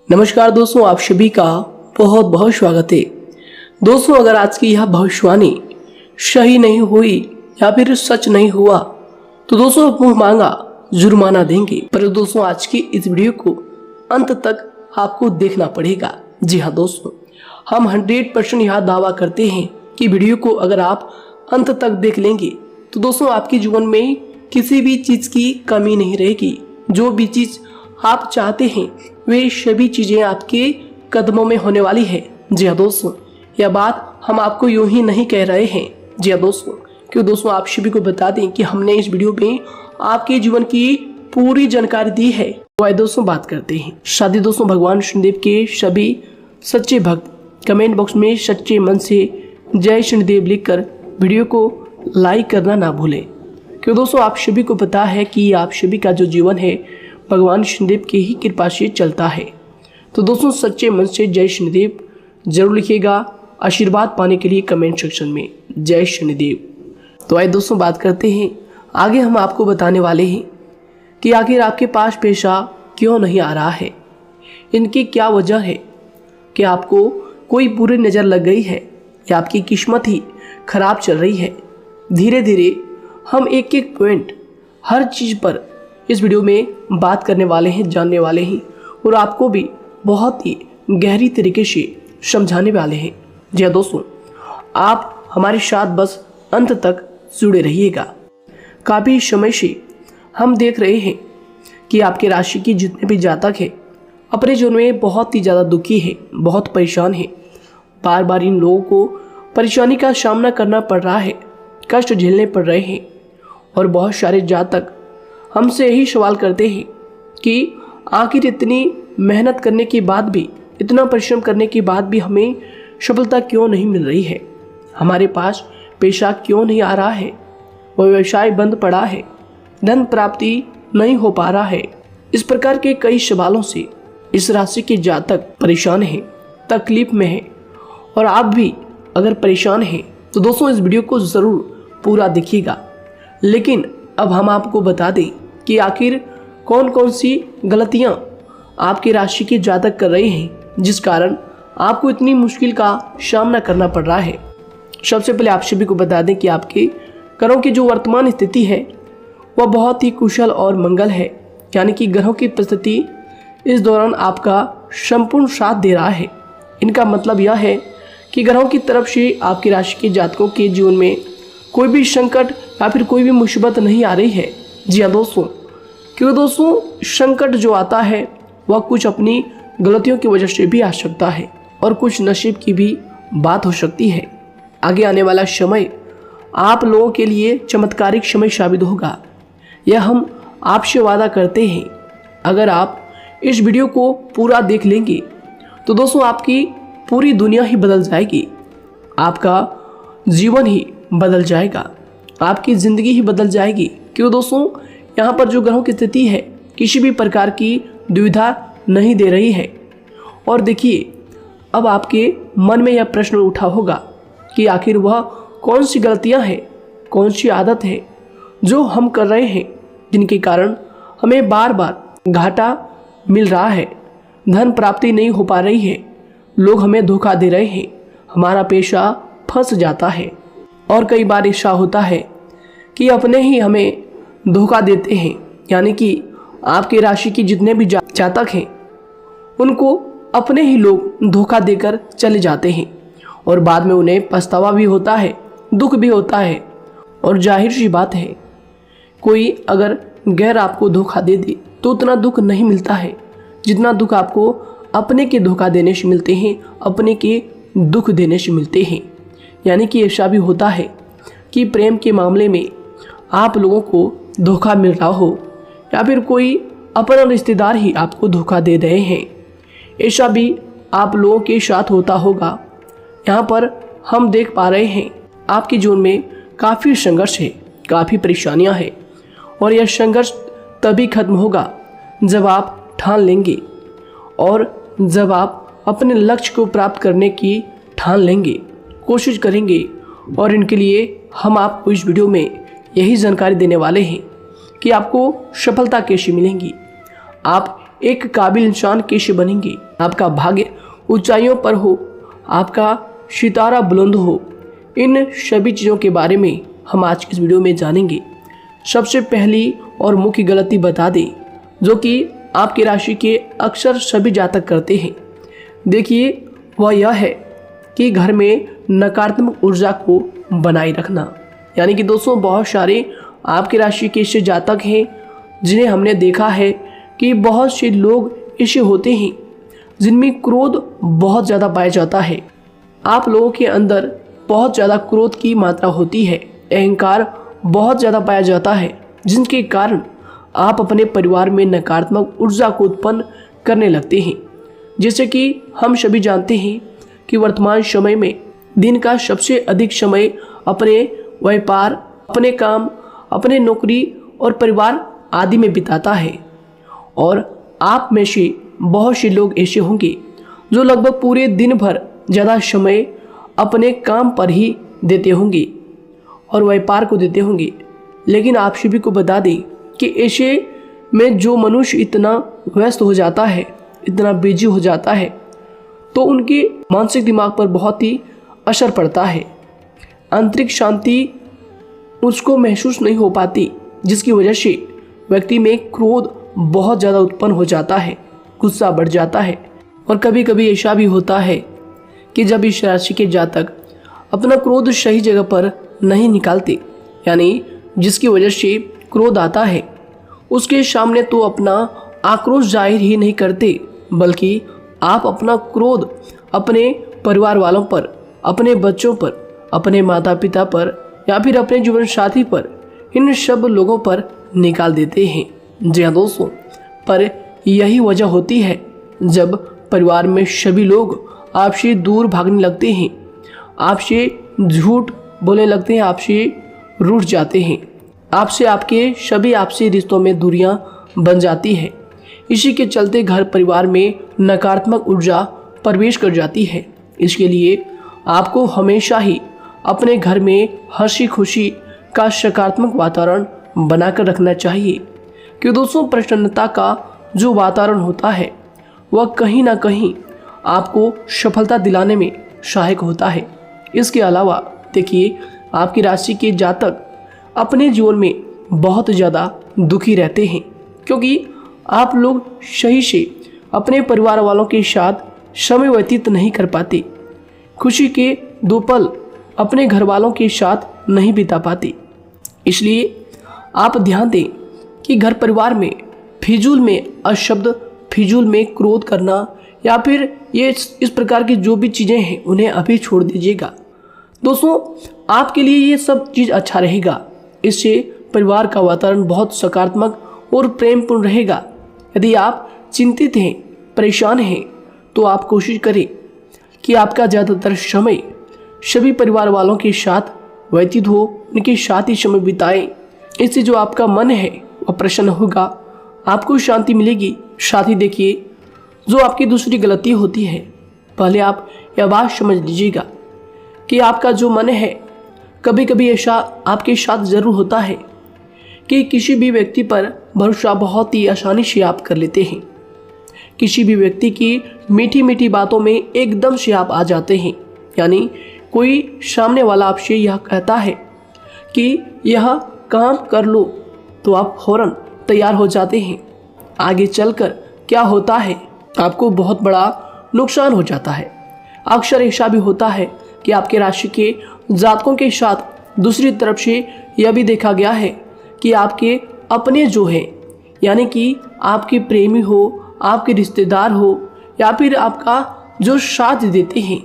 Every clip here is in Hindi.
नमस्कार दोस्तों, आप सभी का बहुत बहुत स्वागत है। दोस्तों, अगर आज की यह भविष्यवाणी सही नहीं हुई या फिर सच नहीं हुआ तो दोस्तों मुंह मांगा जुर्माना देंगे। पर दोस्तों, आज की इस वीडियो को अंत तक आपको देखना पड़ेगा। जी हाँ दोस्तों, हम 100% यह दावा करते हैं कि वीडियो को अगर आप अंत तक देख लेंगे तो दोस्तों आपके जीवन में किसी भी चीज़ की कमी नहीं रहेगी। जो भी चीज़ आप चाहते हैं वे सभी चीज़ें आपके कदमों में होने वाली है। जी हाँ दोस्तों, यह बात हम आपको यूं ही नहीं कह रहे हैं। जी हाँ दोस्तों, क्यों दोस्तों आप सभी को बता दें कि हमने इस वीडियो में आपके जीवन की पूरी जानकारी दी है। तो आइए दोस्तों बात करते हैं। शादी दोस्तों, भगवान शनिदेव के सभी सच्चे भक्त कमेंट बॉक्स में सच्चे मन से जय शनिदेव लिखकर वीडियो को लाइक करना ना भूलें। क्यों दोस्तों आप सभी को पता है कि आप सभी का जो जीवन है भगवान शनिदेव की ही कृपा से चलता है। तो दोस्तों सच्चे मन से जय शनिदेव जरूर लिखिएगा आशीर्वाद पाने के लिए कमेंट सेक्शन में जय शनिदेव। तो आइए दोस्तों बात करते हैं। आगे हम आपको बताने वाले हैं कि आखिर आपके पास पैसा क्यों नहीं आ रहा है, इनकी क्या वजह है। कि आपको कोई बुरी नज़र लग गई है या आपकी किस्मत ही खराब चल रही है। धीरे धीरे हम एक एक पॉइंट हर चीज़ पर इस वीडियो में बात करने वाले हैं, जानने वाले हैं और आपको भी बहुत ही गहरी तरीके से समझाने वाले हैं। जी हाँ दोस्तों, आप हमारे साथ बस अंत तक जुड़े रहिएगा। काफ़ी समय से हम देख रहे हैं कि आपके राशि की जितने भी जातक हैं अपने जीवन में बहुत ही ज़्यादा दुखी है, बहुत परेशान है। बार बार इन लोगों को परेशानी का सामना करना पड़ रहा है, कष्ट झेलने पड़ रहे हैं। और बहुत सारे जातक हमसे यही सवाल करते हैं कि आखिर इतनी मेहनत करने के बाद भी, इतना परिश्रम करने के बाद भी हमें सफलता क्यों नहीं मिल रही है, हमारे पास पैसा क्यों नहीं आ रहा है, वह व्यवसाय बंद पड़ा है, धन प्राप्ति नहीं हो पा रहा है। इस प्रकार के कई सवालों से इस राशि के जातक परेशान हैं, तकलीफ में हैं। और आप भी अगर परेशान हैं तो दोस्तों इस वीडियो को ज़रूर पूरा देखिएगा। लेकिन अब हम आपको बता दें कि आखिर कौन कौन सी गलतियां आपकी राशि के जातक कर रहे हैं जिस कारण आपको इतनी मुश्किल का सामना करना पड़ रहा है। सबसे पहले आप सभी को बता दें कि आपके ग्रहों की जो वर्तमान स्थिति है वह बहुत ही कुशल और मंगल है। यानी कि ग्रहों की परिस्थिति इस दौरान आपका संपूर्ण साथ दे रहा है। इनका मतलब यह है कि ग्रहों की तरफ से आपकी राशि के जातकों के जीवन में कोई भी संकट या फिर कोई भी मुसीबत नहीं आ रही है। जी हाँ दोस्तों, क्योंकि दोस्तों संकट जो आता है वह कुछ अपनी गलतियों की वजह से भी आ सकता है और कुछ नसीब की भी बात हो सकती है। आगे आने वाला समय आप लोगों के लिए चमत्कारिक समय साबित होगा, यह हम आपसे वादा करते हैं। अगर आप इस वीडियो को पूरा देख लेंगे तो दोस्तों आपकी पूरी दुनिया ही बदल जाएगी, आपका जीवन ही बदल जाएगा, आपकी ज़िंदगी ही बदल जाएगी। क्यों दोस्तों, यहाँ पर जो ग्रहों की स्थिति है किसी भी प्रकार की दुविधा नहीं दे रही है। और देखिए, अब आपके मन में यह प्रश्न उठा होगा कि आखिर वह कौन सी गलतियाँ हैं, कौन सी आदत है जो हम कर रहे हैं जिनके कारण हमें बार बार घाटा मिल रहा है, धन प्राप्ति नहीं हो पा रही है, लोग हमें धोखा दे रहे हैं, हमारा पैसा फंस जाता है। और कई बार ऐसा होता है कि अपने ही हमें धोखा देते हैं। यानी कि आपकी राशि की जितने भी जातक हैं उनको अपने ही लोग धोखा देकर चले जाते हैं और बाद में उन्हें पछतावा भी होता है, दुख भी होता है। और जाहिर सी बात है, कोई अगर गैर आपको धोखा दे दे तो उतना दुख नहीं मिलता है जितना दुख आपको अपने के धोखा देने से मिलते हैं, अपने के दुख देने से मिलते हैं। यानी कि ऐसा भी होता है कि प्रेम के मामले में आप लोगों को धोखा मिल रहा हो या फिर कोई अपना रिश्तेदार ही आपको धोखा दे रहे हैं, ऐसा भी आप लोगों के साथ होता होगा। यहाँ पर हम देख पा रहे हैं आपके जीवन में काफ़ी संघर्ष है, काफ़ी परेशानियाँ हैं और यह संघर्ष तभी खत्म होगा जब आप ठान लेंगे और जब आप अपने लक्ष्य को प्राप्त करने की ठान लेंगे, कोशिश करेंगे। और इनके लिए हम आपको इस वीडियो में यही जानकारी देने वाले हैं कि आपको सफलता कैसे मिलेंगी। आप एक काबिल इंसान कैसे बनेंगे, आपका भाग्य ऊंचाइयों पर हो, आपका सितारा बुलंद हो, इन सभी चीज़ों के बारे में हम आज की इस वीडियो में जानेंगे। सबसे पहली और मुख्य गलती बता दें जो कि आपकी राशि के अक्सर सभी जातक करते हैं। देखिए, वह यह है कि घर में नकारात्मक ऊर्जा को बनाए रखना। यानी कि दोस्तों, बहुत सारे आपकी राशि के ऐसे जातक हैं जिन्हें हमने देखा है कि बहुत से लोग ऐसे होते हैं जिनमें क्रोध बहुत ज़्यादा पाया जाता है। आप लोगों के अंदर बहुत ज़्यादा क्रोध की मात्रा होती है, अहंकार बहुत ज़्यादा पाया जाता है, जिनके कारण आप अपने परिवार में नकारात्मक ऊर्जा को उत्पन्न करने लगते हैं। जैसे कि हम सभी जानते हैं कि वर्तमान समय में दिन का सबसे अधिक समय अपने व्यापार, अपने काम, अपने नौकरी और परिवार आदि में बिताता है। और आप में से बहुत से लोग ऐसे होंगे जो लगभग पूरे दिन भर ज़्यादा समय अपने काम पर ही देते होंगे और व्यापार को देते होंगे। लेकिन आप सभी को बता दें कि ऐसे में जो मनुष्य इतना व्यस्त हो जाता है, इतना बिजी हो जाता है, तो उनके मानसिक दिमाग पर बहुत ही असर पड़ता है। आंतरिक शांति उसको महसूस नहीं हो पाती, जिसकी वजह से व्यक्ति में क्रोध बहुत ज़्यादा उत्पन्न हो जाता है, गुस्सा बढ़ जाता है। और कभी कभी ऐसा भी होता है कि जब इस राशि के जातक अपना क्रोध सही जगह पर नहीं निकालते, यानी जिसकी वजह से क्रोध आता है, उसके सामने तो अपना आक्रोश जाहिर ही नहीं करते, बल्कि आप अपना क्रोध अपने परिवार वालों पर, अपने बच्चों पर, अपने माता पिता पर या फिर अपने जीवन साथी पर, इन सब लोगों पर निकाल देते हैं। जी हाँ दोस्तों, पर यही वजह होती है जब परिवार में सभी लोग आपसे दूर भागने लगते हैं, आपसे झूठ बोलने लगते हैं, आपसे रूठ जाते हैं, आपसे आपके सभी आपसी रिश्तों में दूरियां बन जाती है। इसी के चलते घर परिवार में नकारात्मक ऊर्जा प्रवेश कर जाती है। इसके लिए आपको हमेशा ही अपने घर में हंसी खुशी का सकारात्मक वातावरण बनाकर रखना चाहिए। कि दोस्तों, प्रसन्नता का जो वातावरण होता है वह कहीं ना कहीं आपको सफलता दिलाने में सहायक होता है। इसके अलावा देखिए, आपकी राशि के जातक अपने जीवन में बहुत ज़्यादा दुखी रहते हैं, क्योंकि आप लोग सही से अपने परिवार वालों के साथ समय व्यतीत नहीं कर पाते, खुशी के दो पल अपने घर वालों के साथ नहीं बिता पाते। इसलिए आप ध्यान दें कि घर परिवार में फिजूल में अशब्द, फिजूल में क्रोध करना या फिर ये इस प्रकार की जो भी चीज़ें हैं उन्हें अभी छोड़ दीजिएगा। दोस्तों, आपके लिए ये सब चीज़ अच्छा रहेगा। इससे परिवार का वातावरण बहुत सकारात्मक और प्रेमपूर्ण रहेगा। यदि आप चिंतित हैं, परेशान हैं, तो आप कोशिश करें कि आपका ज़्यादातर समय सभी परिवार वालों के साथ व्यतीत हो, उनके साथ ही समय बिताएं। इससे जो आपका मन है वह प्रसन्न होगा, आपको शांति मिलेगी। साथ ही देखिए, जो आपकी दूसरी गलती होती है, पहले आप यह बात समझ लीजिएगा कि आपका जो मन है, कभी कभी ऐसा आपके साथ ज़रूर होता है कि किसी भी व्यक्ति पर भरोसा बहुत ही आसानी से आप कर लेते हैं। किसी भी व्यक्ति की मीठी मीठी बातों में एकदम से आप आ जाते हैं। यानी कोई सामने वाला आपसे यह कहता है कि यह काम कर लो, तो आप फौरन तैयार हो जाते हैं। आगे चलकर क्या होता है, आपको बहुत बड़ा नुकसान हो जाता है। अक्सर ऐसा भी होता है कि आपके राशि के जातकों के साथ दूसरी तरफ से यह भी देखा गया है कि आपके अपने जो हैं, यानी कि आपके प्रेमी हो, आपके रिश्तेदार हो या फिर आपका जो साथ देते हैं,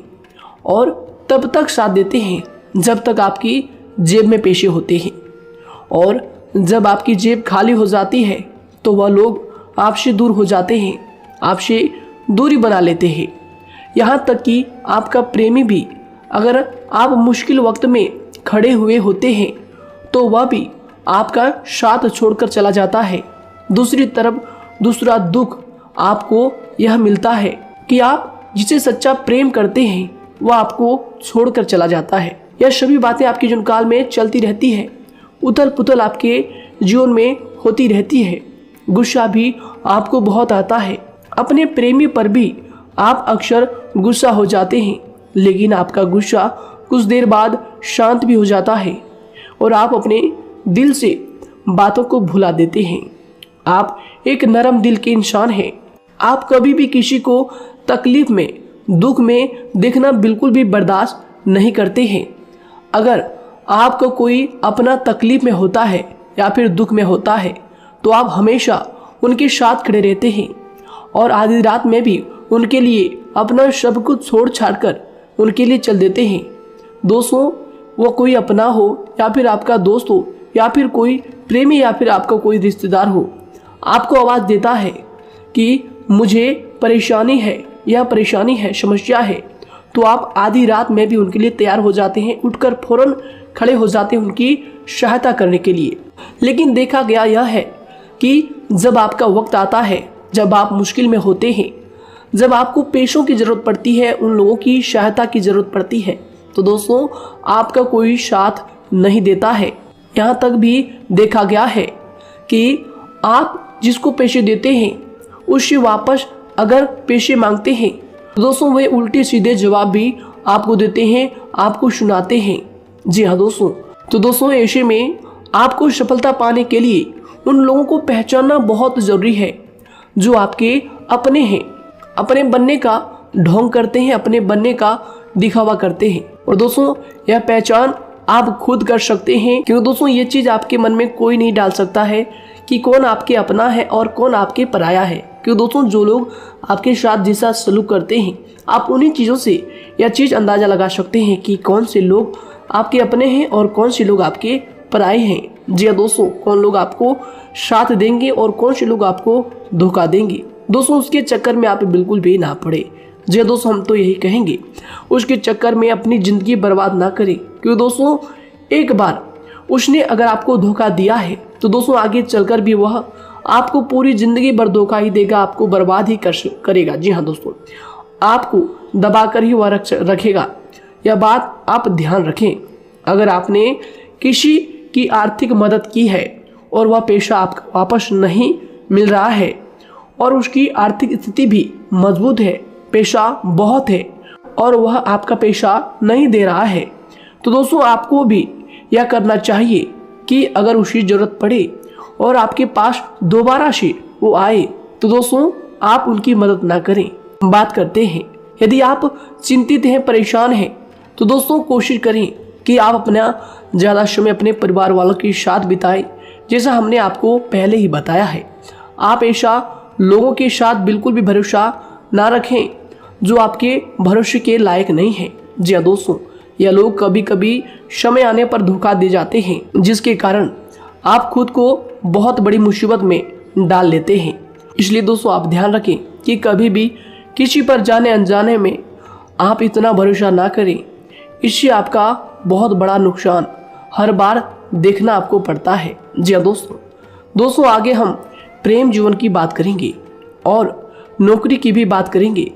और तब तक साथ देते हैं जब तक आपकी जेब में पैसे होते हैं, और जब आपकी जेब खाली हो जाती है तो वह लोग आपसे दूर हो जाते हैं, आपसे दूरी बना लेते हैं। यहाँ तक कि आपका प्रेमी भी, अगर आप मुश्किल वक्त में खड़े हुए होते हैं तो वह भी आपका साथ छोड़कर चला जाता है। दूसरी तरफ दूसरा दुख आपको यह मिलता है कि आप जिसे सच्चा प्रेम करते हैं वह आपको छोड़कर चला जाता है। यह सभी बातें आपके जीवन काल में चलती रहती है। उथल पुथल आपके जीवन में होती रहती है। गुस्सा भी आपको बहुत आता है। अपने प्रेमी पर भी आप अक्सर गुस्सा हो जाते हैं, लेकिन आपका गुस्सा कुछ देर बाद शांत भी हो जाता है और आप अपने दिल से बातों को भुला देते हैं। आप एक नरम दिल के इंसान हैं। आप कभी भी किसी को तकलीफ में, दुख में देखना बिल्कुल भी बर्दाश्त नहीं करते हैं। अगर आपको कोई अपना तकलीफ में होता है या फिर दुख में होता है तो आप हमेशा उनके साथ खड़े रहते हैं और आधी रात में भी उनके लिए अपना सब कुछ छोड़ छाड़ कर उनके लिए चल देते हैं। दोस्तों, वो कोई अपना हो या फिर आपका दोस्त हो या फिर कोई प्रेमी या फिर आपका कोई रिश्तेदार हो, आपको आवाज़ देता है कि मुझे परेशानी है, यह परेशानी है, समस्या है, तो आप आधी रात में भी उनके लिए तैयार हो जाते हैं, उठकर फौरन खड़े हो जाते हैं उनकी सहायता करने के लिए। लेकिन देखा गया यह है कि जब आपका वक्त आता है, जब आप मुश्किल में होते हैं, जब आपको पैसों की ज़रूरत पड़ती है, उन लोगों की सहायता की ज़रूरत पड़ती है, तो दोस्तों आपका कोई साथ नहीं देता है। यहाँ तक भी देखा गया है कि आप जिसको पैसे देते हैं उससे वापस अगर पैसे मांगते हैं तो दोस्तों वे उल्टे सीधे जवाब भी आपको देते हैं, आपको सुनाते हैं। जी हाँ दोस्तों, तो दोस्तों ऐसे में आपको सफलता पाने के लिए उन लोगों को पहचानना बहुत ज़रूरी है जो आपके अपने हैं, अपने बनने का ढोंग करते हैं, अपने बनने का दिखावा करते हैं। और दोस्तों यह पहचान आप खुद कर सकते हैं, क्योंकि दोस्तों ये चीज़ आपके मन में कोई नहीं डाल सकता है कि कौन आपके अपना है और कौन आपके पराया है। क्योंकि दोस्तों जो लोग आपके साथ जैसा सलूक करते हैं, आप उन्हीं चीज़ों से यह चीज़ अंदाज़ा लगा सकते हैं कि कौन से लोग आपके अपने हैं और कौन से लोग आपके पराए हैं। जी हाँ दोस्तों, कौन लोग आपको साथ देंगे और कौन से लोग आपको धोखा देंगे। दोस्तों उसके चक्कर में आप बिल्कुल भी ना पड़े। जी दोस्तों, हम तो यही कहेंगे, उसके चक्कर में अपनी ज़िंदगी बर्बाद ना करें, क्योंकि दोस्तों एक बार उसने अगर आपको धोखा दिया है तो दोस्तों आगे चलकर भी वह आपको पूरी ज़िंदगी भर धोखा ही देगा, आपको बर्बाद ही करेगा। जी हाँ दोस्तों, आपको दबा कर ही वह रखेगा। यह बात आप ध्यान रखें। अगर आपने किसी की आर्थिक मदद की है और वह पैसा आपको वापस नहीं मिल रहा है और उसकी आर्थिक स्थिति भी मजबूत है, पैसा बहुत है और वह आपका पैसा नहीं दे रहा है, तो दोस्तों आपको भी यह करना चाहिए कि अगर उसकी ज़रूरत पड़े और आपके पास दोबारा से वो आए तो दोस्तों आप उनकी मदद ना करें। बात करते हैं, यदि आप चिंतित हैं, परेशान हैं, तो दोस्तों कोशिश करें कि आप अपना ज़्यादा समय अपने परिवार वालों के साथ बिताएं, जैसा हमने आपको पहले ही बताया है। आप ऐसा लोगों के साथ बिल्कुल भी भरोसा ना रखें जो आपके भरोसे के लायक नहीं है। जी हाँ दोस्तों, यह लोग कभी कभी समय आने पर धोखा दे जाते हैं, जिसके कारण आप खुद को बहुत बड़ी मुसीबत में डाल लेते हैं। इसलिए दोस्तों आप ध्यान रखें कि कभी भी किसी पर जाने अनजाने में आप इतना भरोसा ना करें, इससे आपका बहुत बड़ा नुकसान हर बार देखना आपको पड़ता है। जी हाँ दोस्तों आगे हम प्रेम जीवन की बात करेंगे और नौकरी की भी बात करेंगे।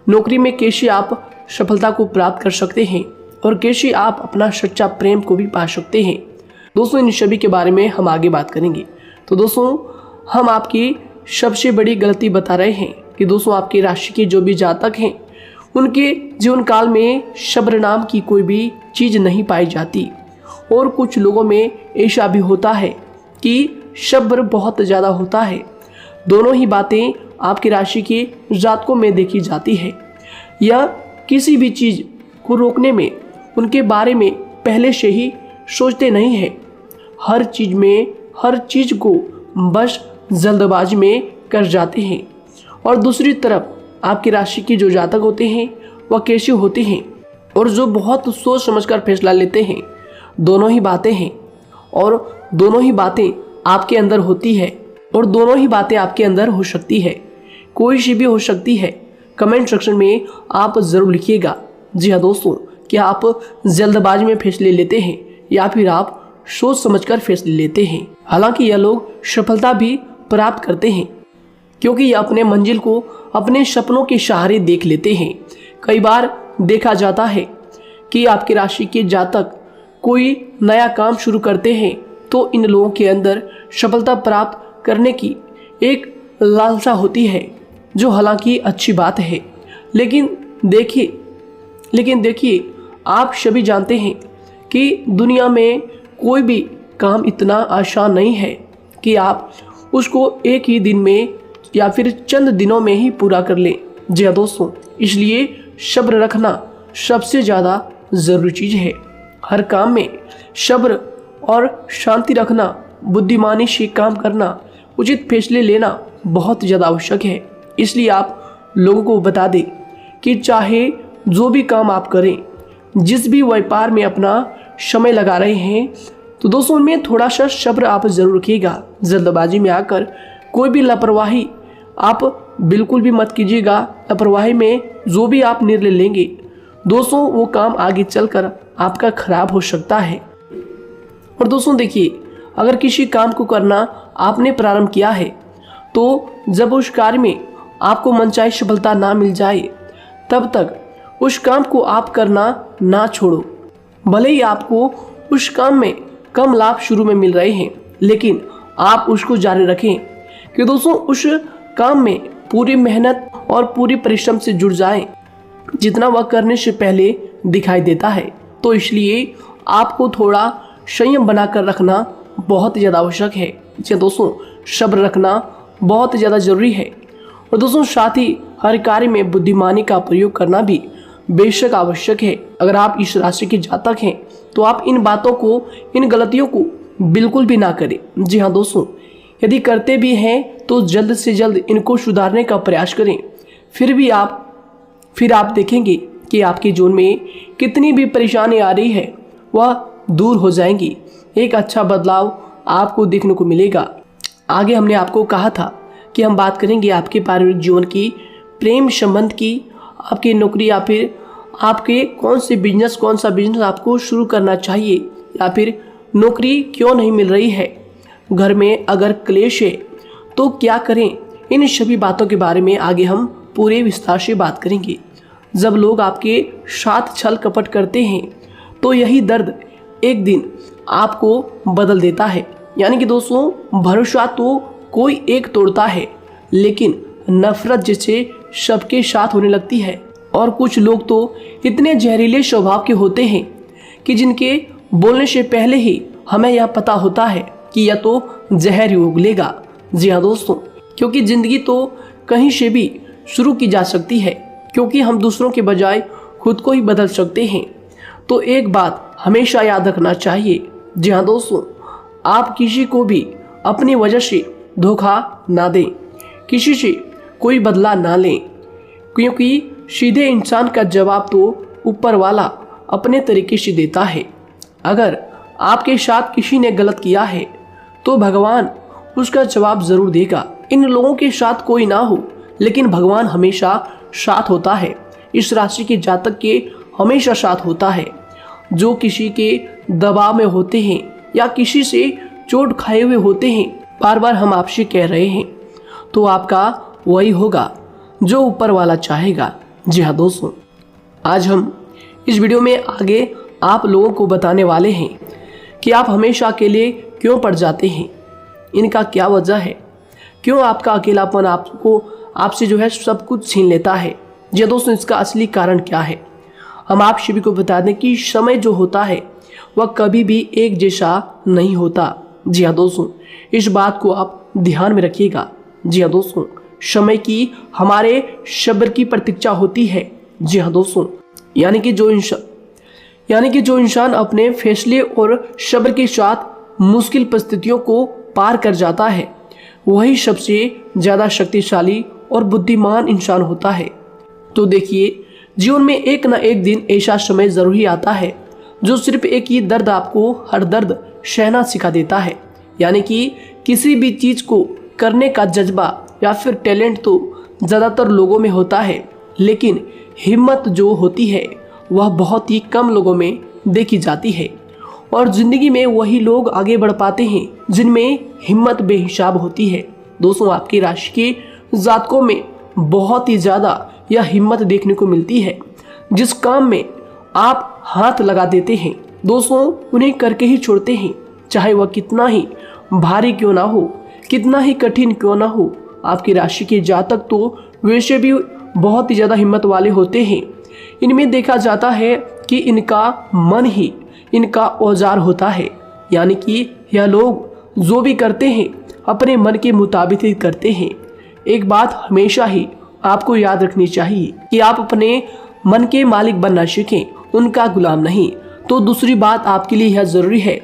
नौकरी में कैसे आप सफलता को प्राप्त कर सकते हैं और कैसे आप अपना सच्चा प्रेम को भी पा सकते हैं। दोस्तों इन सभी के बारे में हम आगे बात करेंगे। तो दोस्तों हम आपकी सबसे बड़ी गलती बता रहे हैं कि दोस्तों आपकी राशि के जो भी जातक हैं उनके जीवन काल में सब्र नाम की कोई भी चीज़ नहीं पाई जाती, और कुछ लोगों में ऐसा भी होता है कि सब्र बहुत ज़्यादा होता है। दोनों ही बातें आपकी राशि के जातकों में देखी जाती है। या किसी भी चीज़ को रोकने में उनके बारे में पहले से ही सोचते नहीं हैं, हर चीज़ को बस जल्दबाजी में कर जाते हैं। और दूसरी तरफ आपकी राशि के जो जातक होते हैं वह कैसे होते हैं और जो बहुत सोच समझकर फैसला लेते हैं। दोनों ही बातें हैं और दोनों ही बातें आपके अंदर होती है और दोनों ही बातें आपके अंदर हो सकती है, कोई सी भी हो सकती है। कमेंट सेक्शन में आप ज़रूर लिखिएगा। जी हाँ दोस्तों, क्या आप जल्दबाजी में फैसले लेते हैं या फिर आप सोच समझकर फैसले लेते हैं। हालांकि यह लोग सफलता भी प्राप्त करते हैं क्योंकि ये अपने मंजिल को अपने सपनों के सहारे देख लेते हैं। कई बार देखा जाता है कि आपकी राशि के जातक कोई नया काम शुरू करते हैं तो इन लोगों के अंदर सफलता प्राप्त करने की एक लालसा होती है, जो हालांकि अच्छी बात है। लेकिन देखिए आप सभी जानते हैं कि दुनिया में कोई भी काम इतना आसान नहीं है कि आप उसको एक ही दिन में या फिर चंद दिनों में ही पूरा कर लें। जी हाँ दोस्तों, इसलिए सब्र रखना सबसे ज़्यादा ज़रूरी चीज़ है। हर काम में सब्र और शांति रखना, बुद्धिमानी से काम करना, उचित फैसले लेना बहुत ज़्यादा आवश्यक है। इसलिए आप लोगों को बता दें कि चाहे जो भी काम आप करें, जिस भी व्यापार में अपना समय लगा रहे हैं, तो दोस्तों उनमें थोड़ा सा सब्र आप जरूर रखिएगा। जल्दबाजी में आकर कोई भी लापरवाही आप बिल्कुल भी मत कीजिएगा। लापरवाही में जो भी आप निर्णय लेंगे दोस्तों, वो काम आगे चलकर आपका खराब हो सकता है। और दोस्तों देखिए, अगर किसी काम को करना आपने प्रारंभ किया है, तो जब उस कार्य में आपको मनचाही सफलता ना मिल जाए, तब तक उस काम को आप करना ना छोड़ो। भले ही आपको उस काम में कम लाभ शुरू में मिल रहे हैं, लेकिन आप उसको जारी रखें कि दोस्तों उस काम में पूरी मेहनत और पूरी परिश्रम से जुड़ जाएं, जितना वह करने से पहले दिखाई देता है। तो इसलिए आपको थोड़ा संयम बनाकर रखना बहुत ज़्यादा आवश्यक है। जी दोस्तों, सब्र रखना बहुत ज़्यादा ज़रूरी है। और दोस्तों साथ ही हर कार्य में बुद्धिमानी का प्रयोग करना भी बेशक आवश्यक है। अगर आप इस राशि के जातक हैं, तो आप इन बातों को, इन गलतियों को बिल्कुल भी ना करें। जी हाँ दोस्तों, यदि करते भी हैं तो जल्द से जल्द इनको सुधारने का प्रयास करें। फिर आप देखेंगे कि आपके जीवन में कितनी भी परेशानी आ रही है, वह दूर हो जाएंगी। एक अच्छा बदलाव आपको देखने को मिलेगा। आगे हमने आपको कहा था कि हम बात करेंगे आपके पारिवारिक जीवन की, प्रेम संबंध की, आपकी नौकरी या फिर आपके कौन सा बिजनेस आपको शुरू करना चाहिए, या फिर नौकरी क्यों नहीं मिल रही है, घर में अगर क्लेश है तो क्या करें। इन सभी बातों के बारे में आगे हम पूरे विस्तार से बात करेंगे। जब लोग आपके साथ छल कपट करते हैं, तो यही दर्द एक दिन आपको बदल देता है। यानी कि दोस्तों, भरोसा तो कोई एक तोड़ता है, लेकिन नफरत जैसे सबके साथ होने लगती है। और कुछ लोग तो इतने जहरीले स्वभाव के होते हैं कि जिनके बोलने से पहले ही हमें यह पता होता है कि यह तो जहर ही उगलेगा। जी हाँ दोस्तों, क्योंकि जिंदगी तो कहीं से भी शुरू की जा सकती है, क्योंकि हम दूसरों के बजाय खुद को ही बदल सकते हैं। तो एक बात हमेशा याद रखना चाहिए। जी हाँ दोस्तों, आप किसी को भी अपनी वजह से धोखा ना दें, किसी से कोई बदला ना लें, क्योंकि सीधे इंसान का जवाब तो ऊपर वाला अपने तरीके से देता है। अगर आपके साथ किसी ने गलत किया है, तो भगवान उसका जवाब जरूर देगा। इन लोगों के साथ कोई ना हो, लेकिन भगवान हमेशा साथ होता है। इस राशि के जातक के हमेशा साथ होता है। जो किसी के दबाव में होते हैं या किसी से चोट खाए हुए होते हैं, बार बार हम आपसे कह रहे हैं, तो आपका वही होगा जो ऊपर वाला चाहेगा। जी हाँ दोस्तों, आज हम इस वीडियो में आगे आप लोगों को बताने वाले हैं कि आप हमेशा अकेले क्यों पड़ जाते हैं, इनका क्या वजह है, क्यों आपका अकेलापन आपसे जो है सब कुछ छीन लेता है। जी दोस्तों, इसका असली कारण क्या है, हम आप सभी को बता दें कि समय जो होता है वह कभी भी एक जैसा नहीं होता। जी हाँ दोस्तों, इस बात को आप ध्यान में रखिएगा। जी हाँ दोस्तों, समय की हमारे सब्र की प्रतीक्षा होती है। जी हाँ दोस्तों, यानी कि जो इंसान अपने फैसले और सब्र के साथ मुश्किल परिस्थितियों को पार कर जाता है, वही सबसे ज़्यादा शक्तिशाली और बुद्धिमान इंसान होता है। तो देखिए, जीवन में एक ना एक दिन ऐसा समय ज़रूर ही आता है जो सिर्फ एक ही दर्द आपको हर दर्द सहना सिखा देता है। यानी कि किसी भी चीज़ को करने का जज्बा या फिर टैलेंट तो ज़्यादातर लोगों में होता है, लेकिन हिम्मत जो होती है वह बहुत ही कम लोगों में देखी जाती है। और ज़िंदगी में वही लोग आगे बढ़ पाते हैं जिनमें हिम्मत बेहिसाब होती है। दोस्तों, आपकी राशि के जातकों में बहुत ही ज़्यादा यह हिम्मत देखने को मिलती है। जिस काम में आप हाथ लगा देते हैं दोस्तों, उन्हें करके ही छोड़ते हैं, चाहे वह कितना ही भारी क्यों ना हो, कितना ही कठिन क्यों ना हो। आपकी राशि के जातक तो वैसे भी बहुत ही ज़्यादा हिम्मत वाले होते हैं। इनमें देखा जाता है कि इनका मन ही इनका औजार होता है, यानी कि यह लोग जो भी करते हैं अपने मन के मुताबिक ही करते हैं। एक बात हमेशा ही आपको याद रखनी चाहिए कि आप अपने मन के मालिक बनना सीखें, उनका गुलाम नहीं। तो दूसरी बात आपके लिए यह ज़रूरी है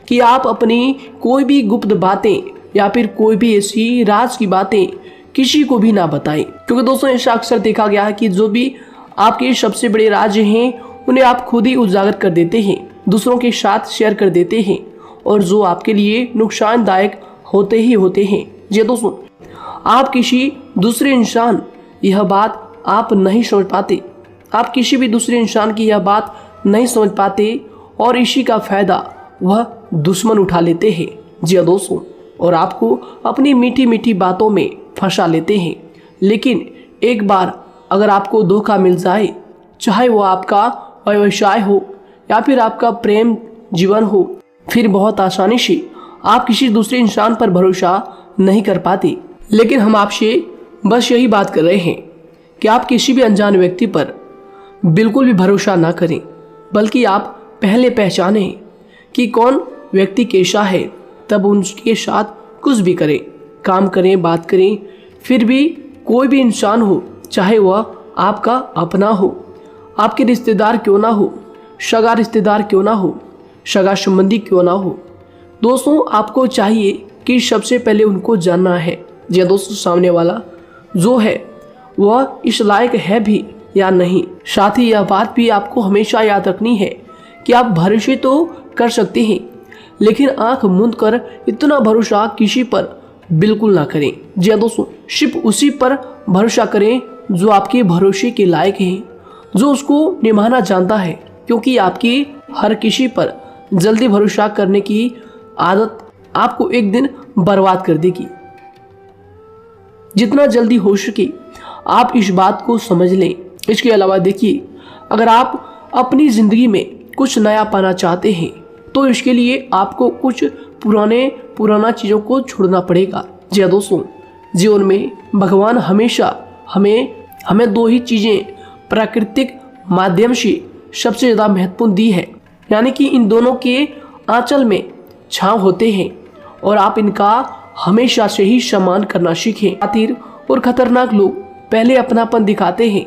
कि आप अपनी कोई भी गुप्त बातें या फिर कोई भी ऐसी राज की बातें किसी को भी ना बताएं, क्योंकि दोस्तों ऐसा अक्सर देखा गया है कि जो भी आपके सबसे बड़े राज हैं उन्हें आप खुद ही उजागर कर देते हैं, दूसरों के साथ शेयर कर देते हैं, और जो आपके लिए नुकसानदायक होते ही होते हैं। जी दोस्तों, आप किसी दूसरे इंसान यह बात आप नहीं समझ पाते, आप किसी भी दूसरे इंसान की यह बात नहीं समझ पाते, और इसी का फायदा वह दुश्मन उठा लेते हैं। जी दोस्तों, और आपको अपनी मीठी मीठी बातों में फंसा लेते हैं। लेकिन एक बार अगर आपको धोखा मिल जाए, चाहे वो आपका व्यवसाय हो या फिर आपका प्रेम जीवन हो, फिर बहुत आसानी से आप किसी दूसरे इंसान पर भरोसा नहीं कर पाते। लेकिन हम आपसे बस यही बात कर रहे हैं कि आप किसी भी अनजान व्यक्ति पर बिल्कुल भी भरोसा ना करें, बल्कि आप पहले पहचानें कि कौन व्यक्ति कैसा है, तब उनके साथ कुछ भी करें, काम करें, बात करें। फिर भी कोई भी इंसान हो, चाहे वह आपका अपना हो, आपके रिश्तेदार क्यों ना हो, सगा रिश्तेदार क्यों ना हो, सगा संबंधी क्यों ना हो, दोस्तों आपको चाहिए कि सबसे पहले उनको जानना है जी दोस्तों सामने वाला जो है वह इस लायक है भी या नहीं। साथ ही यह बात भी आपको हमेशा याद रखनी है कि आप भरोसे तो कर सकते हैं, लेकिन आंख मूंद कर इतना भरोसा किसी पर बिल्कुल ना करें। जी दोस्तों, सिर्फ उसी पर भरोसा करें जो आपके भरोसे के लायक है, जो उसको निभाना जानता है, क्योंकि आपकी हर किसी पर जल्दी भरोसा करने की आदत आपको एक दिन बर्बाद कर देगी। जितना जल्दी हो सके आप इस बात को समझ लें। इसके अलावा देखिए, अगर आप अपनी ज़िंदगी में कुछ नया पाना चाहते हैं तो इसके लिए आपको कुछ पुराना चीज़ों को छोड़ना पड़ेगा। जी दोस्तों, जीवन में भगवान हमेशा हमें दो ही चीज़ें प्राकृतिक माध्यम से सबसे ज़्यादा महत्वपूर्ण दी है, यानी कि इन दोनों के आंचल में छांव होते हैं, और आप इनका हमेशा से ही सम्मान करना सीखें। शातिर और खतरनाक लोग पहले अपनापन दिखाते हैं,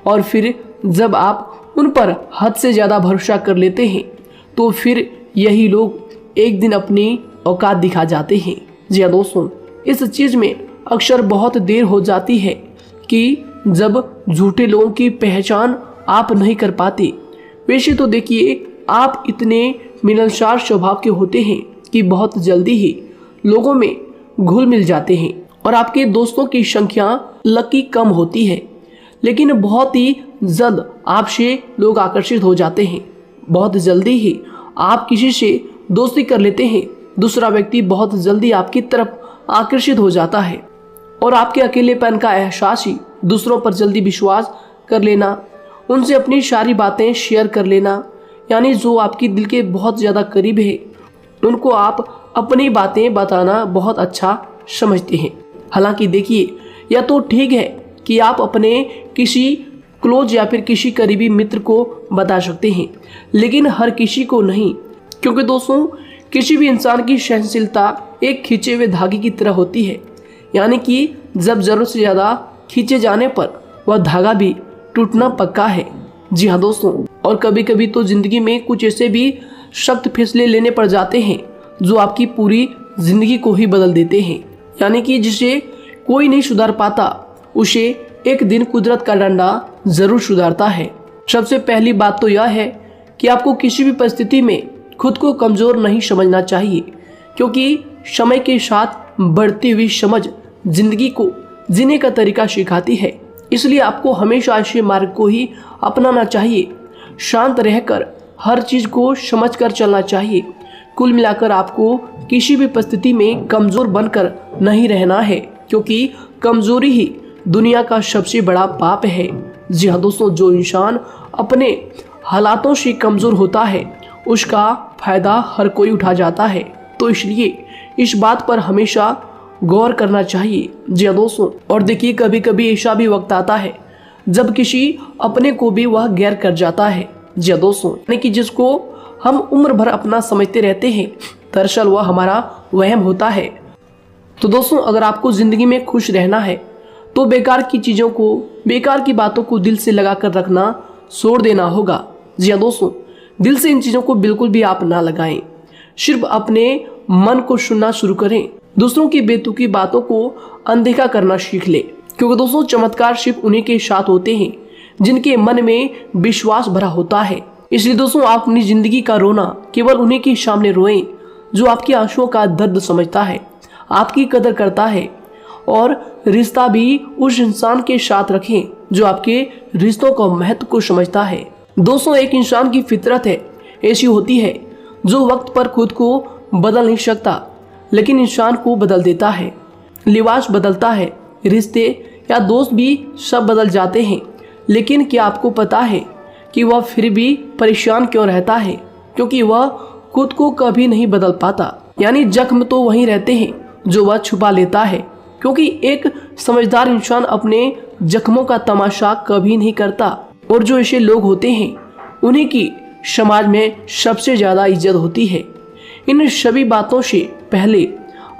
और फिर जब आप उन पर हद से ज़्यादा भरोसा कर लेते हैं तो फिर यही लोग एक दिन अपनी औकात दिखा जाते हैं। जी हाँ दोस्तों, इस चीज़ में अक्सर बहुत देर हो जाती है कि जब झूठे लोगों की पहचान आप नहीं कर पाते। वैसे तो देखिए, आप इतने मिलनसार स्वभाव के होते हैं कि बहुत जल्दी ही लोगों में घुल मिल जाते हैं, और आपके दोस्तों की संख्या लकी कम होती है, लेकिन बहुत ही जल्द आपसे लोग आकर्षित हो जाते हैं। बहुत जल्दी ही आप किसी से दोस्ती कर लेते हैं, दूसरा व्यक्ति बहुत जल्दी आपकी तरफ आकर्षित हो जाता है, और आपके अकेलेपन का एहसास ही दूसरों पर जल्दी विश्वास कर लेना, उनसे अपनी सारी बातें शेयर कर लेना, यानी जो आपकी दिल के बहुत ज़्यादा करीब है उनको आप अपनी बातें बताना बहुत अच्छा समझते हैं। हालांकि देखिए, यह तो ठीक है कि आप अपने किसी क्लोज या फिर किसी करीबी मित्र को बता सकते हैं, लेकिन हर किसी को नहीं, क्योंकि दोस्तों किसी भी इंसान की सहनशीलता एक खींचे हुए धागे की तरह होती है, यानी कि जब ज़रूरत से ज़्यादा खींचे जाने पर वह धागा भी टूटना पक्का है। जी हाँ दोस्तों, और कभी कभी तो ज़िंदगी में कुछ ऐसे भी सख्त फैसले लेने पड़ जाते हैं जो आपकी पूरी ज़िंदगी को ही बदल देते हैं, यानी कि जिसे कोई नहीं सुधार पाता उसे एक दिन कुदरत का डंडा ज़रूर सुधारता है। सबसे पहली बात तो यह है कि आपको किसी भी परिस्थिति में खुद को कमज़ोर नहीं समझना चाहिए, क्योंकि समय के साथ बढ़ती हुई समझ जिंदगी को जीने का तरीका सिखाती है। इसलिए आपको हमेशा ऐसे मार्ग को ही अपनाना चाहिए, शांत रहकर हर चीज़ को समझकर चलना चाहिए। कुल मिलाकर आपको किसी भी परिस्थिति में कमज़ोर बनकर नहीं रहना है, क्योंकि कमज़ोरी ही दुनिया का सबसे बड़ा पाप है। जी हाँ दोस्तों, जो इंसान अपने हालातों से कमज़ोर होता है उसका फ़ायदा हर कोई उठा जाता है। तो इसलिए इस बात पर हमेशा गौर करना चाहिए। जी हाँ दोस्तों, और देखिए कभी कभी ऐसा भी वक्त आता है जब किसी अपने को भी वह गैर कर जाता है। जी हाँ दोस्तों, यानी कि जिसको हम उम्र भर अपना समझते रहते हैं, दरअसल वह हमारा वहम होता है। तो दोस्तों, अगर आपको जिंदगी में खुश रहना है तो बेकार की चीज़ों को, बेकार की बातों को दिल से लगा कर रखना छोड़ देना होगा। जी हाँ दोस्तों, दिल से इन चीज़ों को बिल्कुल भी आप ना लगाएं। सिर्फ अपने मन को सुनना शुरू करें। दूसरों की बेतुकी बातों को अनदेखा करना सीख ले, क्योंकि दोस्तों चमत्कार सिर्फ उन्हीं के साथ होते हैं जिनके मन में विश्वास भरा होता है। इसलिए दोस्तों, आप अपनी जिंदगी का रोना केवल उन्हीं के सामने रोएं जो आपके आंसुओं का दर्द समझता है, आपकी कदर करता है, और रिश्ता भी उस इंसान के साथ रखें जो आपके रिश्तों का महत्व को समझता है। दोस्तों, एक इंसान की फितरत है ऐसी होती है जो वक्त पर खुद को बदल नहीं सकता, लेकिन इंसान को बदल देता है। लिबास बदलता है, रिश्ते या दोस्त भी सब बदल जाते हैं, लेकिन क्या आपको पता है कि वह फिर भी परेशान क्यों रहता है? क्योंकि वह खुद को कभी नहीं बदल पाता। यानी जख्म तो वहीं रहते हैं जो वह छुपा लेता है, क्योंकि एक समझदार इंसान अपने जख्मों का तमाशा कभी नहीं करता, और जो ऐसे लोग होते हैं उन्हीं की समाज में सबसे ज्यादा इज्जत होती है। इन सभी बातों से पहले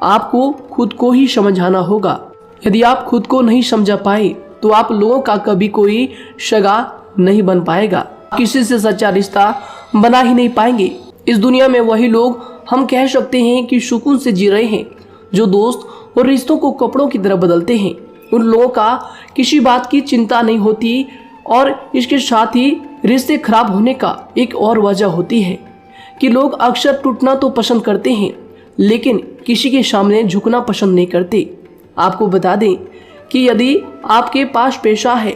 आपको खुद को ही समझाना होगा। यदि आप खुद को नहीं समझा पाए तो आप लोगों का कभी कोई सगा नहीं बन पाएगा, किसी से सच्चा रिश्ता बना ही नहीं पाएंगे। इस दुनिया में वही लोग हम कह सकते हैं कि सुकून से जी रहे हैं जो दोस्त और रिश्तों को कपड़ों की तरह बदलते हैं। उन लोगों का किसी बात की चिंता नहीं होती, और इसके साथ ही रिश्ते खराब होने का एक और वजह होती है कि लोग अक्सर टूटना तो पसंद करते हैं, लेकिन किसी के सामने झुकना पसंद नहीं करते। आपको बता दें कि यदि आपके पास पैसा है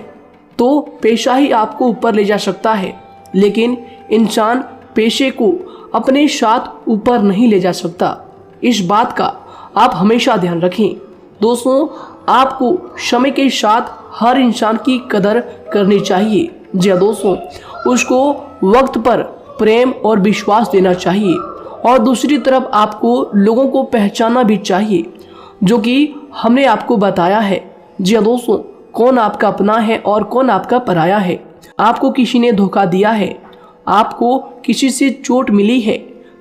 तो पैसा ही आपको ऊपर ले जा सकता है, लेकिन इंसान पैसे को अपने साथ ऊपर नहीं ले जा सकता। इस बात का आप हमेशा ध्यान रखें। दोस्तों, आपको समय के साथ हर इंसान की कदर करनी चाहिए। जी हाँ दोस्तों, उसको वक्त पर प्रेम और विश्वास देना चाहिए, और दूसरी तरफ आपको लोगों को पहचानना भी चाहिए जो कि हमने आपको बताया है। जी हाँ दोस्तों, कौन आपका अपना है और कौन आपका पराया है। आपको किसी ने धोखा दिया है, आपको किसी से चोट मिली है,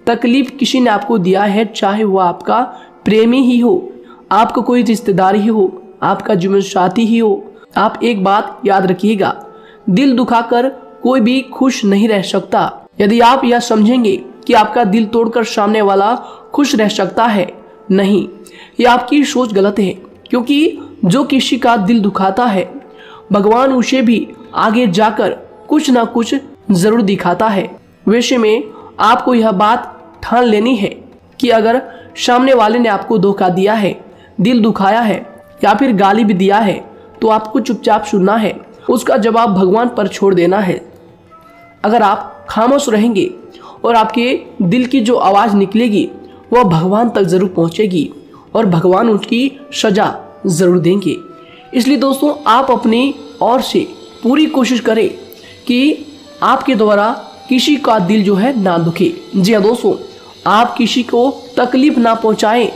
तकलीफ किसी ने आपको दिया है, चाहे वो आपका प्रेमी ही हो, आपका कोई रिश्तेदार ही हो, आपका जीवन साथी ही हो। आप एक बात याद रखिएगा, दिल दुखाकर कोई भी खुश नहीं रह सकता। यदि आप यह समझेंगे कि आपका दिल तोड़कर सामने वाला खुश रह सकता है, नहीं, यह आपकी सोच गलत है, क्योंकि जो किसी का दिल दुखाता है भगवान उसे भी आगे जाकर कुछ ना कुछ जरूर दिखाता है। वैसे में आपको यह बात ठान लेनी है कि अगर सामने वाले ने आपको धोखा दिया है, दिल दुखाया है या फिर गाली भी दिया है, तो आपको चुपचाप सुनना है, उसका जवाब भगवान पर छोड़ देना है। अगर आप खामोश रहेंगे और आपके दिल की जो आवाज़ निकलेगी वह भगवान तक जरूर पहुंचेगी, और भगवान उसकी सजा जरूर देंगे। इसलिए दोस्तों, आप अपनी ओर से पूरी कोशिश करें कि आपके द्वारा किसी का दिल जो है ना दुखे। जी हाँ दोस्तों, आप किसी को तकलीफ ना पहुंचाएं,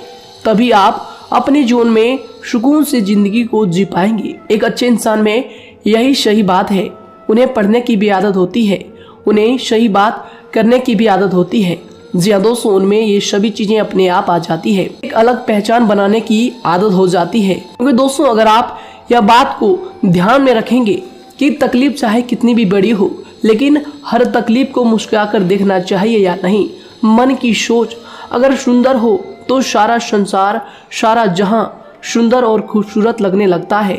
तभी आप अपने जीवन में सुकून से जिंदगी को जी पाएंगे। एक अच्छे इंसान में यही सही बात है। उन्हें पढ़ने की भी आदत होती है, उन्हें सही बात करने की भी आदत होती है। जी हाँ दोस्तों, उनमें ये सभी चीजें अपने आप आ जाती है। एक अलग पहचान बनाने की आदत हो जाती है। क्योंकि दोस्तों, अगर आप यह बात को ध्यान में रखेंगे कि तकलीफ चाहे कितनी भी बड़ी हो, लेकिन हर तकलीफ को मुस्कुराकर देखना चाहिए या नहीं। मन की सोच अगर सुंदर हो तो सारा संसार, सारा जहां सुंदर और खूबसूरत लगने लगता है।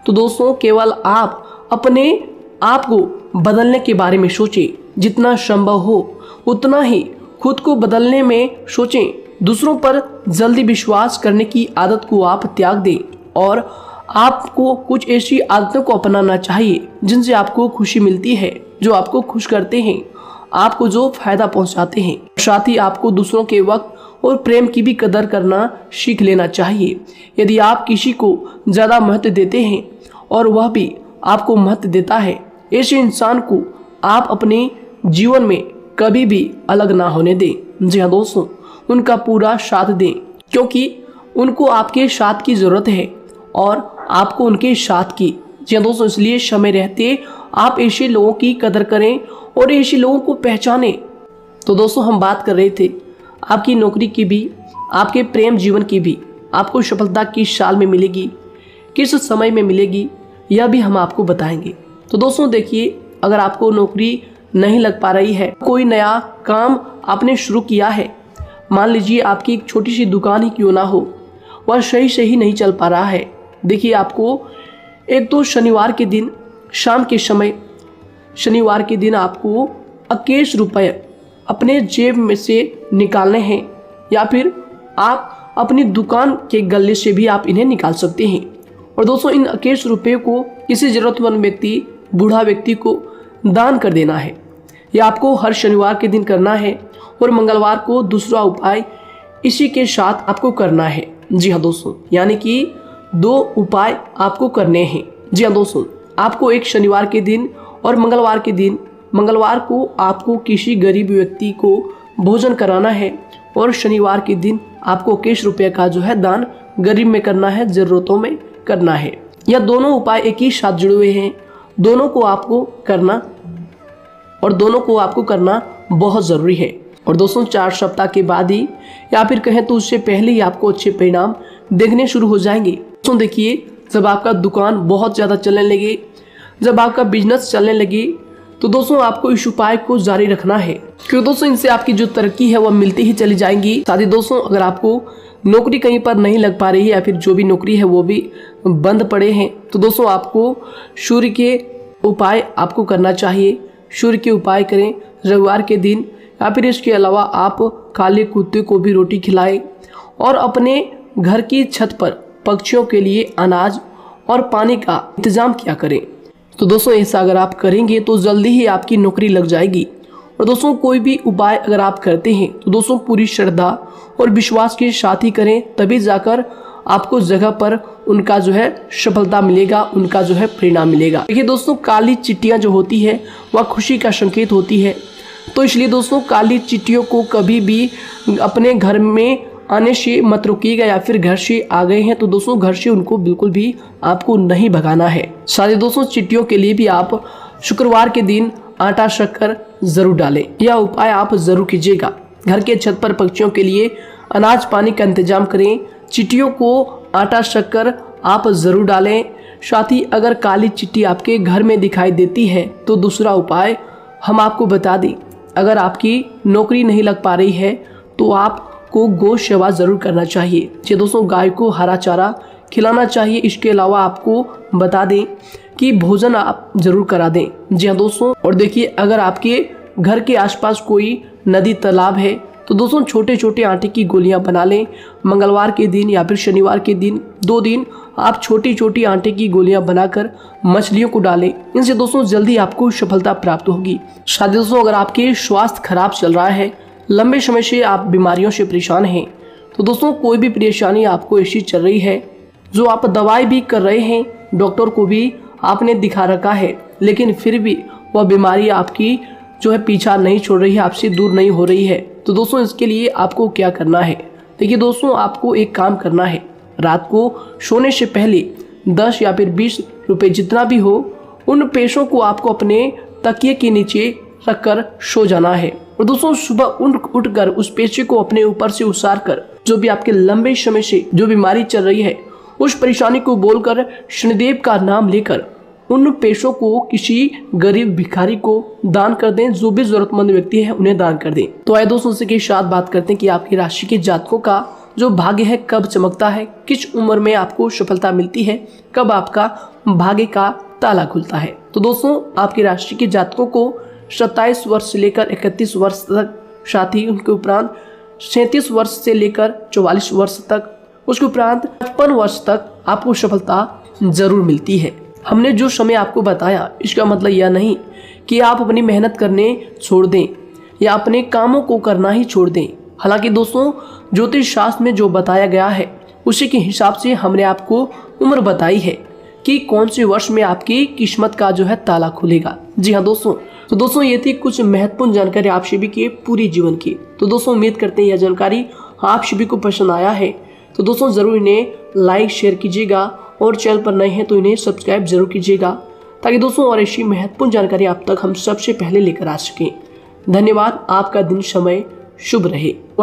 तो दोस्तों, केवल आप अपने आप को बदलने के बारे में सोचें, जितना संभव हो उतना ही खुद को बदलने में सोचें। दूसरों पर जल्दी विश्वास करने की आदत को आप त्याग दें, और आपको कुछ ऐसी आदतों को अपनाना चाहिए जिनसे आपको खुशी मिलती है, जो आपको खुश करते हैं, आपको जो फायदा पहुंचाते हैं। साथ ही आपको दूसरों के वक्त और प्रेम की भी कदर करना सीख लेना चाहिए। यदि आप किसी को ज़्यादा महत्व देते हैं और वह भी आपको महत्व देता है, ऐसे इंसान को आप अपने जीवन में कभी भी अलग ना होने दें। जी हाँ दोस्तों, उनका पूरा साथ दें, क्योंकि उनको आपके साथ की ज़रूरत है और आपको उनके साथ की। जी हाँ दोस्तों, इसलिए समय रहते आप ऐसे लोगों की कदर करें और ऐसे लोगों को पहचानें। तो दोस्तों हम बात कर रहे थे आपकी नौकरी की भी, आपके प्रेम जीवन की भी। आपको सफलता किस साल में मिलेगी, किस समय में मिलेगी, यह भी हम आपको बताएंगे। तो दोस्तों देखिए, अगर आपको नौकरी नहीं लग पा रही है, कोई नया काम आपने शुरू किया है, मान लीजिए आपकी एक छोटी सी दुकान ही क्यों ना हो, वह सही से ही नहीं चल पा रहा है। देखिए आपको एक तो शनिवार के दिन शाम के समय, शनिवार के दिन आपको 21 रुपये अपने जेब में से निकालने हैं, या फिर आप अपनी दुकान के गले से भी आप इन्हें निकाल सकते हैं। और दोस्तों इन 21 रुपये को किसी ज़रूरतमंद व्यक्ति, बूढ़ा व्यक्ति को दान कर देना है। यह आपको हर शनिवार के दिन करना है और मंगलवार को दूसरा उपाय इसी के साथ आपको करना है। जी हाँ दोस्तों, यानी कि 2 उपाय आपको करने हैं। जी हाँ दोस्तों, आपको एक शनिवार के दिन और मंगलवार के दिन, मंगलवार को आपको किसी गरीब व्यक्ति को भोजन कराना है और शनिवार के दिन आपको 21 रुपये का जो है दान गरीब में करना है, ज़रूरतों में करना है। यह दोनों उपाय एक ही साथ जुड़े हुए हैं, दोनों को आपको करना और दोनों को आपको करना बहुत ज़रूरी है। और दोस्तों 4 सप्ताह के बाद ही, या फिर कहें तो उससे पहले ही आपको अच्छे परिणाम देखने शुरू हो जाएंगे। दोस्तों देखिए, जब आपका दुकान बहुत ज़्यादा चलने लगे, जब आपका बिजनेस चलने लगे, तो दोस्तों आपको इस उपाय को जारी रखना है, क्योंकि दोस्तों इनसे आपकी जो तरक्की है वह मिलती ही चली जाएंगी। साथ ही दोस्तों अगर आपको नौकरी कहीं पर नहीं लग पा रही है, या फिर जो भी नौकरी है वो भी बंद पड़े हैं, तो दोस्तों आपको सूर्य के उपाय आपको करना चाहिए। सूर्य के उपाय करें रविवार के दिन, या फिर इसके अलावा आप काले कुत्ते को भी रोटी खिलाएं और अपने घर की छत पर पक्षियों के लिए अनाज और पानी का इंतजाम किया करें। तो दोस्तों ऐसा अगर आप करेंगे तो जल्दी ही आपकी नौकरी लग जाएगी। और दोस्तों कोई भी उपाय अगर आप करते हैं तो दोस्तों पूरी श्रद्धा और विश्वास के साथ ही करें, तभी जाकर आपको जगह पर उनका जो है सफलता मिलेगा, उनका जो है परिणाम मिलेगा। देखिए दोस्तों, काली चिट्टियाँ जो होती है वह खुशी का संकेत होती है, तो इसलिए दोस्तों काली चिट्टियों को कभी भी अपने घर में आने से मत रोकिएगा, या फिर घर से आ गए हैं तो दोस्तों घर से उनको बिल्कुल भी आपको नहीं भगाना है। साथ ही दोस्तों चिट्टियों के लिए भी आप शुक्रवार के दिन आटा शक्कर जरूर डालें, यह उपाय आप जरूर कीजिएगा। घर के छत पर पक्षियों के लिए अनाज पानी का इंतजाम करें, चिट्टियों को आटा शक्कर आप जरूर डालें। साथ ही अगर काली चिट्टी आपके घर में दिखाई देती है तो दूसरा उपाय हम आपको बता दें, अगर आपकी नौकरी नहीं लग पा रही है तो आपको गौ सेवा जरूर करना चाहिए। जी दोस्तों, गाय को हरा चारा खिलाना चाहिए। इसके अलावा आपको बता दें कि भोजन आप जरूर करा दें। जी हाँ दोस्तों, और देखिए अगर आपके घर के आसपास कोई नदी तालाब है तो दोस्तों छोटे छोटे आटे की गोलियां बना लें। मंगलवार के दिन या फिर शनिवार के दिन 2 दिन आप छोटी छोटी आटे की गोलियां बनाकर मछलियों को डालें। इनसे दोस्तों जल्दी आपको सफलता प्राप्त होगी। साथ ही दोस्तों अगर आपके स्वास्थ्य खराब चल रहा है, लंबे समय से आप बीमारियों से परेशान हैं, तो दोस्तों कोई भी परेशानी आपको ऐसी चल रही है जो आप दवाई भी कर रहे हैं, डॉक्टर को भी आपने दिखा रखा है, लेकिन फिर भी वह बीमारी आपकी जो है पीछा नहीं छोड़ रही है, आपसे दूर नहीं हो रही है, तो दोस्तों इसके लिए आपको क्या करना है। देखिए दोस्तों, आपको एक काम करना है, रात को सोने से पहले 10 या फिर 20 रुपए जितना भी हो, उन पैसों को आपको अपने तकिए के नीचे रखकर सो जाना है। और दोस्तों सुबह उठकर उस पैसे को अपने ऊपर से उतार कर, जो भी आपके लंबे समय से जो बीमारी चल रही है उस परेशानी को बोलकर शनिदेव का नाम लेकर उन पैसों को किसी गरीब भिखारी को दान कर दें। जो भी जरूरतमंद व्यक्ति है उन्हें दान कर दें। तो आइए दोस्तों उसी के साथ बात करते हैं कि आपकी राशि के जातकों का जो भाग्य है कब चमकता है, किस उम्र में आपको सफलता मिलती है, कब आपका भाग्य का ताला खुलता है। तो दोस्तों आपकी राशि के जातकों को 27 वर्ष से लेकर 31 वर्ष तक, साथ ही उनके उपरांत 37 वर्ष से लेकर 44 वर्ष तक, उसके उपरांत 55 वर्ष तक आपको सफलता जरूर मिलती है। हमने जो समय आपको बताया इसका मतलब यह नहीं कि आप अपनी मेहनत करने छोड़ दें या अपने कामों को करना ही छोड़ दें। हालांकि दोस्तों ज्योतिष शास्त्र में जो बताया गया है उसी के हिसाब से हमने आपको उम्र बताई है कि कौन से वर्ष में आपकी किस्मत का जो है ताला खुलेगा। जी हाँ दोस्तों, तो दोस्तों ये थी कुछ महत्वपूर्ण जानकारी आप सभी के पूरी जीवन की। तो दोस्तों उम्मीद करते हैं यह जानकारी आप सभी को पसंद आया है। तो दोस्तों ज़रूर इन्हें लाइक शेयर कीजिएगा और चैनल पर नए हैं तो इन्हें सब्सक्राइब जरूर कीजिएगा, ताकि दोस्तों और ऐसी महत्वपूर्ण जानकारी आप तक हम सबसे पहले लेकर आ सकें। धन्यवाद। आपका दिन समय शुभ रहे।